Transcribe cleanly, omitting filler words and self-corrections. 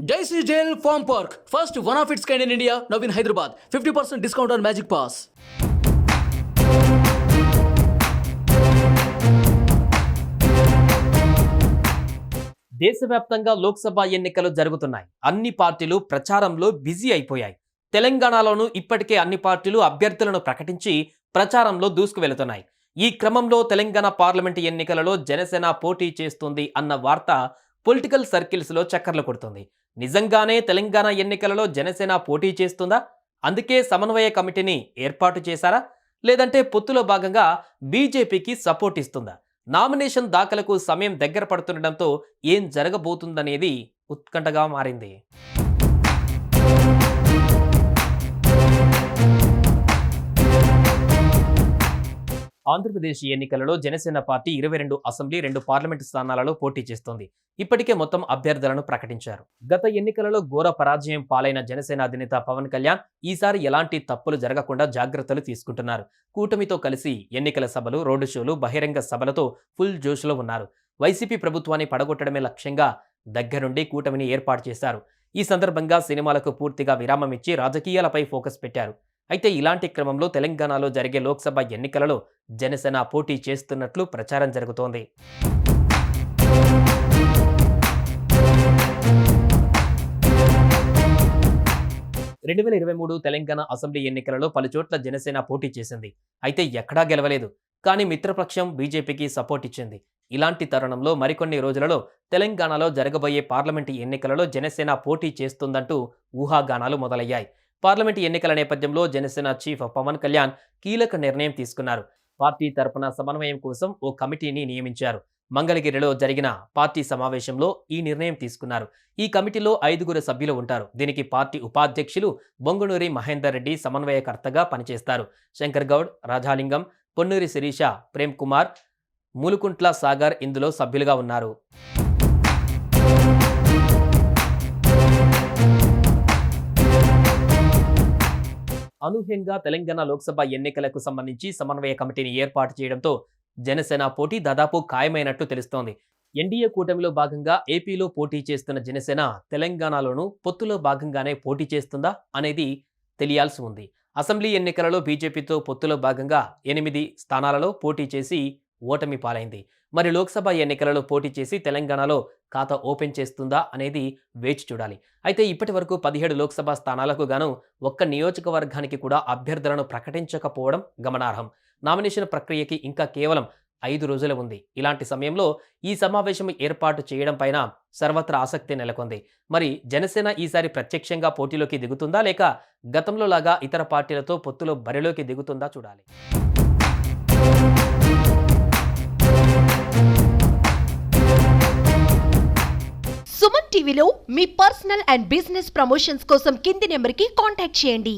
Jai Sri Jail Farm Park, first one of its kind in India, now in Hyderabad. 50% discount on Magic Pass. దేశవ్యాప్తంగా లోక్సభ ఎన్నికలు జరుగుతున్నాయి. అన్ని పార్టీలు ప్రచారంలో busy అయిపోయాయి. తెలంగాణలోనూ ఇప్పటికే అన్ని పార్టీలు అభ్యర్థులను ప్రకటించి ప్రచారంలో దూసుకువెళుతున్నాయి. ఈ క్రమంలో తెలంగాణ పార్లమెంటు ఎన్నికలలో జనసేన పోటీ చేస్తుంది అన్న వార్త పొలిటికల్ సర్కిల్స్లో చక్కర్లు కొడుతుంది. నిజంగానే తెలంగాణ ఎన్నికలలో జనసేన పోటీ చేస్తుందా? అందుకే సమన్వయ కమిటీని ఏర్పాటు చేశారా? లేదంటే పొత్తులో భాగంగా బీజేపీకి సపోర్ట్ ఇస్తుందా? నామినేషన్ దాఖలకు సమయం దగ్గర పడుతుండటంతో ఏం జరగబోతుందనేది ఉత్కంఠగా మారింది. ఆంధ్రప్రదేశ్ ఎన్నికలలో జనసేన పార్టీ 22 అసెంబ్లీ 2 పార్లమెంటు స్థానాలలో పోటీ చేస్తోంది. ఇప్పటికే మొత్తం అభ్యర్థులను ప్రకటించారు. గత ఎన్నికలలో ఘోర పరాజయం పాలైన జనసేన అధినేత పవన్ కళ్యాణ్ ఈసారి ఎలాంటి తప్పులు జరగకుండా జాగ్రత్తలు తీసుకుంటున్నారు. కూటమితో కలిసి ఎన్నికల సభలు, రోడ్డు షోలు, బహిరంగ సభలతో ఫుల్ జోష్లో ఉన్నారు. వైసీపీ ప్రభుత్వాన్ని పడగొట్టడమే లక్ష్యంగా దగ్గరుండి కూటమిని ఏర్పాటు చేశారు. ఈ సందర్భంగా సినిమాలకు పూర్తిగా విరామం ఇచ్చి రాజకీయాలపై ఫోకస్ పెట్టారు. అయితే ఇలాంటి క్రమంలో తెలంగాణలో జరిగే లోక్సభ ఎన్నికలలో జనసేన పోటీ చేస్తున్నట్లు ప్రచారం జరుగుతోంది. తెలంగాణ అసెంబ్లీ ఎన్నికలలో పలుచోట్ల జనసేన పోటీ చేసింది. అయితే ఎక్కడా గెలవలేదు. కానీ మిత్రపక్షం బీజేపీకి సపోర్ట్ ఇచ్చింది. ఇలాంటి తరుణంలో మరికొన్ని రోజులలో తెలంగాణలో జరగబోయే పార్లమెంటు ఎన్నికలలో జనసేన పోటీ చేస్తుందంటూ ఊహాగానాలు మొదలయ్యాయి. పార్లమెంటు ఎన్నికల నేపథ్యంలో జనసేన చీఫ్ పవన్ కళ్యాణ్ కీలక నిర్ణయం తీసుకున్నారు. పార్టీ తరపున సమన్వయం కోసం ఓ కమిటీని నియమించారు. మంగళగిరిలో జరిగిన పార్టీ సమావేశంలో ఈ నిర్ణయం తీసుకున్నారు. ఈ కమిటీలో 5 సభ్యులు ఉంటారు. దీనికి పార్టీ ఉపాధ్యక్షులు బొంగునూరి మహేందర్ రెడ్డి సమన్వయకర్తగా పనిచేస్తారు. శంకర్ గౌడ్, రాజాలింగం, పొన్నూరి శిరీష, ప్రేమ్ కుమార్, మూలుకుంట్ల సాగర్ ఇందులో సభ్యులుగా ఉన్నారు. అనూహ్యంగా తెలంగాణ లోక్సభ ఎన్నికలకు సంబంధించి సమన్వయ కమిటీని ఏర్పాటు చేయడంతో జనసేన పోటీ దాదాపు ఖాయమైనట్టు తెలుస్తోంది. ఎన్డీఏ కూటమిలో భాగంగా ఏపీలో పోటీ చేస్తున్న జనసేన తెలంగాణలోనూ పొత్తులో భాగంగానే పోటీ చేస్తుందా అనేది తెలియాల్సి ఉంది. అసెంబ్లీ ఎన్నికలలో బీజేపీతో పొత్తులో భాగంగా 8 స్థానాలలో పోటీ చేసి ఓటమి పాలైంది. మరి లోక్సభ ఎన్నికలలో పోటీ చేసి తెలంగాణలో ఖాతా ఓపెన్ చేస్తుందా అనేది వేచి చూడాలి. అయితే ఇప్పటి వరకు 17 లోక్సభ స్థానాలకు గాను ఒక్క నియోజకవర్గానికి కూడా అభ్యర్థులను ప్రకటించకపోవడం గమనార్హం. నామినేషన్ ప్రక్రియకి ఇంకా కేవలం 5 రోజులు ఉంది. ఇలాంటి సమయంలో ఈ సమావేశం ఏర్పాటు చేయడం పైన సర్వత్రా ఆసక్తి నెలకొంది. మరి జనసేన ఈసారి ప్రత్యక్షంగా పోటీలోకి దిగుతుందా, లేక గతంలో లాగా ఇతర పార్టీలతో పొత్తులో బరిలోకి దిగుతుందా చూడాలి. సుమన్ టీవీలో మీ పర్సనల్ అండ్ బిజినెస్ ప్రమోషన్స్ కోసం కింది నెంబర్కి కాంటాక్ట్ చేయండి.